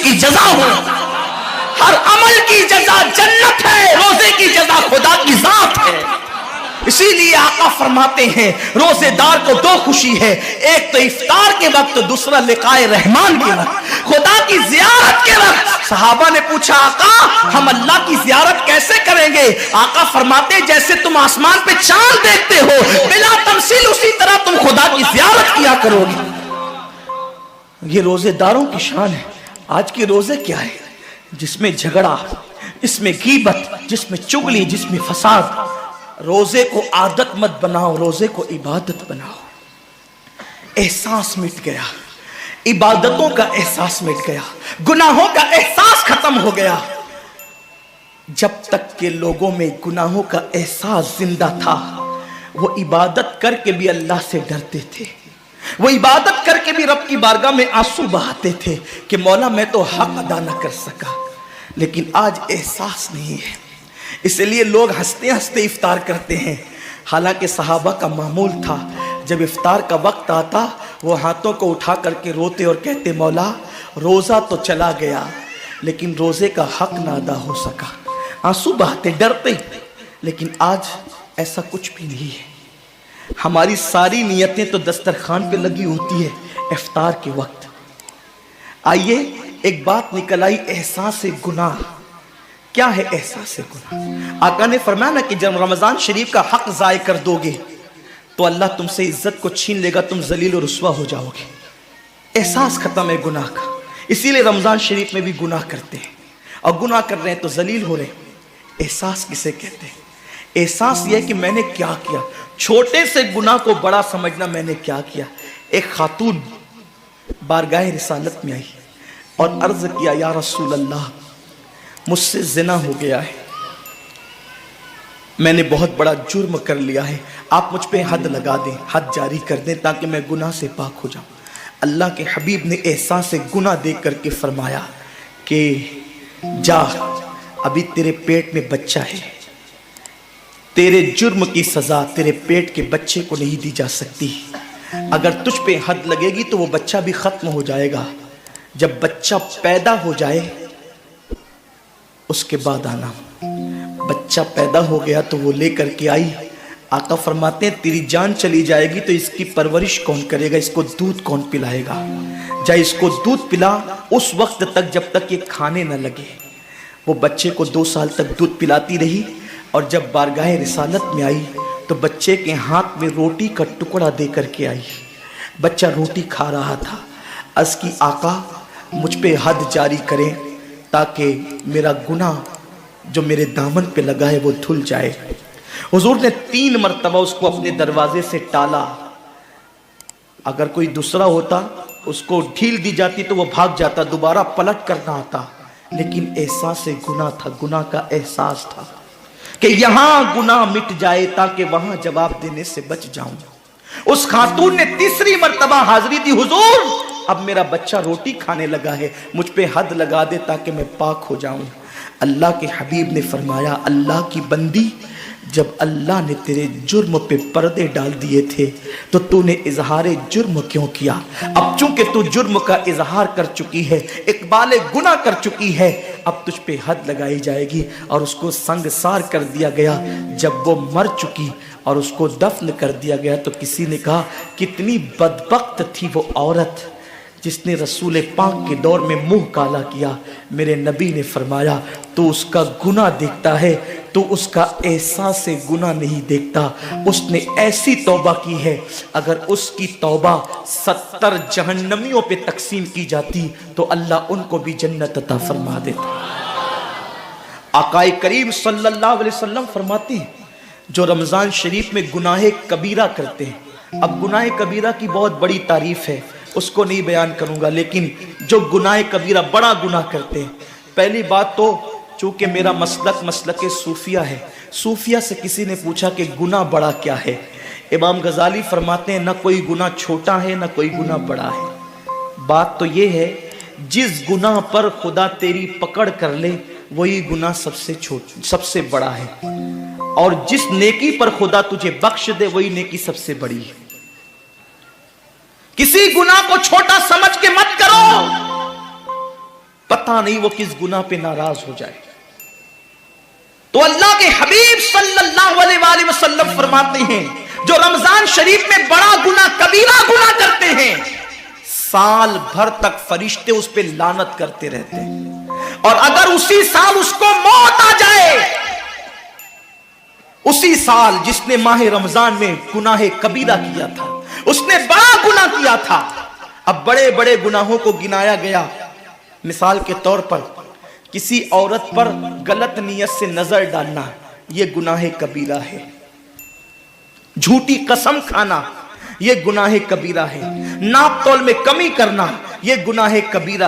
کی جزا ہو. ہر عمل کی جزا جنت ہے، روزے کی جزا خدا کی ذات ہے. اسی لیے آقا فرماتے ہیں روزے دار کو دو خوشی ہے، ایک تو افطار کے وقت، دوسرا لقائے رحمان کے وقت، خدا کی زیارت کے وقت. صحابہ نے پوچھا آقا ہم اللہ کی زیارت کیسے کریں گے؟ آقا فرماتے ہیں جیسے تم آسمان پہ چاند دیکھتے ہو بلا تمثیل، اسی طرح تم خدا کی زیارت کیا کرو گے. یہ روزے داروں کی شان ہے. آج کے روزے کیا ہے؟ جس میں جھگڑا، جس میں غیبت، جس میں چغلی، جس میں فساد. روزے کو عادت مت بناؤ، روزے کو عبادت بناؤ. احساس مٹ گیا، عبادتوں کا احساس مٹ گیا، گناہوں کا احساس ختم ہو گیا. جب تک کہ لوگوں میں گناہوں کا احساس زندہ تھا وہ عبادت کر کے بھی اللہ سے ڈرتے تھے، وہ عبادت کر کے بھی رب کی بارگاہ میں آنسو بہاتے تھے کہ مولا میں تو حق ادا نہ کر سکا. لیکن آج احساس نہیں ہے، اس لیے لوگ ہنستے ہنستے افطار کرتے ہیں. حالانکہ صحابہ کا معمول تھا جب افطار کا وقت آتا وہ ہاتھوں کو اٹھا کر کے روتے اور کہتے مولا روزہ تو چلا گیا لیکن روزے کا حق نہ ادا ہو سکا. آنسو بہاتے، ڈرتے. لیکن آج ایسا کچھ بھی نہیں ہے. ہماری ساری نیتیں تو دسترخوان پہ لگی ہوتی ہے افطار کے وقت. آئیے ایک بات نکل آئی، احساس گناہ. کیا ہے احساس گناہ؟ آقا نے فرمایا نا کہ جب رمضان شریف کا حق ضائع کر دو گے تو اللہ تم سے عزت کو چھین لے گا، تم ذلیل و رسوا ہو جاؤ گے. احساس ختم ہے گناہ کا. اسی لیے رمضان شریف میں بھی گناہ کرتے ہیں، اور گناہ کر رہے ہیں تو ذلیل ہو رہے ہیں. احساس کسے کہتے ہیں؟ احساس یہ کہ میں نے کیا کیا. چھوٹے سے گناہ کو بڑا سمجھنا میں نے کیا کیا. ایک خاتون بارگاہ رسالت میں آئی اور عرض کیا یا رسول اللہ مجھ سے زنا ہو گیا ہے، میں نے بہت بڑا جرم کر لیا ہے، آپ مجھ پہ حد لگا دیں، حد جاری کر دیں تاکہ میں گناہ سے پاک ہو جاؤں. اللہ کے حبیب نے احساس گناہ دیکھ کر کے فرمایا کہ جا، ابھی تیرے پیٹ میں بچہ ہے، تیرے جرم کی سزا تیرے پیٹ کے بچے کو نہیں دی جا سکتی. اگر تجھ پہ حد لگے گی تو وہ بچہ بھی ختم ہو جائے گا. جب بچہ پیدا ہو جائے اس کے بعد آنا. بچہ پیدا ہو گیا تو وہ لے کر کے آئی. آقا فرماتے ہیں تیری جان چلی جائے گی تو اس کی پرورش کون کرے گا، اس کو دودھ کون پلائے گا؟ جا اس کو دودھ پلا اس وقت تک جب تک یہ کھانے نہ لگے. وہ بچے کو 2 سال تک دودھ پلاتی رہی، اور جب بارگاہ رسالت میں آئی تو بچے کے ہاتھ میں روٹی کا ٹکڑا دے کر کے آئی. بچہ روٹی کھا رہا تھا. عرض کی آقا مجھ پہ حد جاری کریں تاکہ میرا گناہ جو میرے دامن پہ لگا ہے وہ دھل جائے. حضور نے 3 مرتبہ اس کو اپنے دروازے سے ٹالا. اگر کوئی دوسرا ہوتا اس کو ڈھیل دی جاتی تو وہ بھاگ جاتا، دوبارہ پلٹ کرنا آتا. لیکن احساس گناہ تھا، گناہ کا احساس تھا کہ یہاں گناہ مٹ جائے تاکہ وہاں جواب دینے سے بچ جاؤں. اس خاتون نے 3 مرتبہ حاضری دی، حضور اب میرا بچہ روٹی کھانے لگا ہے، مجھ پہ حد لگا دے تاکہ میں پاک ہو جاؤں. اللہ کے حبیب نے فرمایا اللہ کی بندی، جب اللہ نے تیرے جرم پہ پردے ڈال دیے تھے تو تو نے اظہار جرم کیوں کیا؟ اب چونکہ تو جرم کا اظہار کر چکی ہے، اقبال گناہ کر چکی ہے، اب تجھ پہ حد لگائی جائے گی. اور اس کو سنگسار کر دیا گیا. جب وہ مر چکی اور اس کو دفن کر دیا گیا تو کسی نے کہا کتنی بدبخت تھی وہ عورت جس نے رسول پاک کے دور میں منہ کالا کیا. میرے نبی نے فرمایا تو اس کا گناہ دیکھتا ہے، تو اس کا احساس گناہ نہیں دیکھتا. اس نے ایسی توبہ کی ہے اگر اس کی توبہ 70 جہنمیوں پہ تقسیم کی جاتی تو اللہ ان کو بھی جنت عطا فرما دیتا. آقا کریم صلی اللہ علیہ وسلم فرماتے ہیں جو رمضان شریف میں گناہ کبیرہ کرتے ہیں. اب گناہ کبیرہ کی بہت بڑی تعریف ہے، اس کو نہیں بیان کروں گا، لیکن جو گناہ کبیرہ بڑا گناہ کرتے ہیں، پہلی بات تو چونکہ میرا مسلک صوفیہ ہے، صوفیہ سے کسی نے پوچھا کہ گناہ بڑا کیا ہے؟ امام غزالی فرماتے ہیں نہ کوئی گناہ چھوٹا ہے نہ کوئی گناہ بڑا ہے. بات تو یہ ہے جس گناہ پر خدا تیری پکڑ کر لے وہی گناہ سب سے بڑا ہے، اور جس نیکی پر خدا تجھے بخش دے وہی نیکی سب سے بڑی ہے. کسی گناہ کو چھوٹا سمجھ کے مت کرو. پتہ نہیں وہ کس گناہ پہ ناراض ہو جائے. تو اللہ کے حبیب صلی اللہ علیہ وآلہ وسلم فرماتے ہیں جو رمضان شریف میں بڑا گناہ کبیرہ گناہ کرتے ہیں سال بھر تک فرشتے اس پہ لعنت کرتے رہتے ہیں، اور اگر اسی سال اس کو موت آ جائے، اسی سال جس نے ماہ رمضان میں گناہ کبیرہ کیا تھا، اس نے بڑا گناہ کیا تھا، اب بڑے بڑے گناہوں کو گنایا گیا. مثال کے طور پر کسی عورت پر غلط نیت سے نظر ڈالنا یہ گناہ کبیرہ ہے، جھوٹی قسم کھانا یہ گناہ کبیرہ ہے، ناپ تول میں کمی کرنا یہ گناہ کبیرہ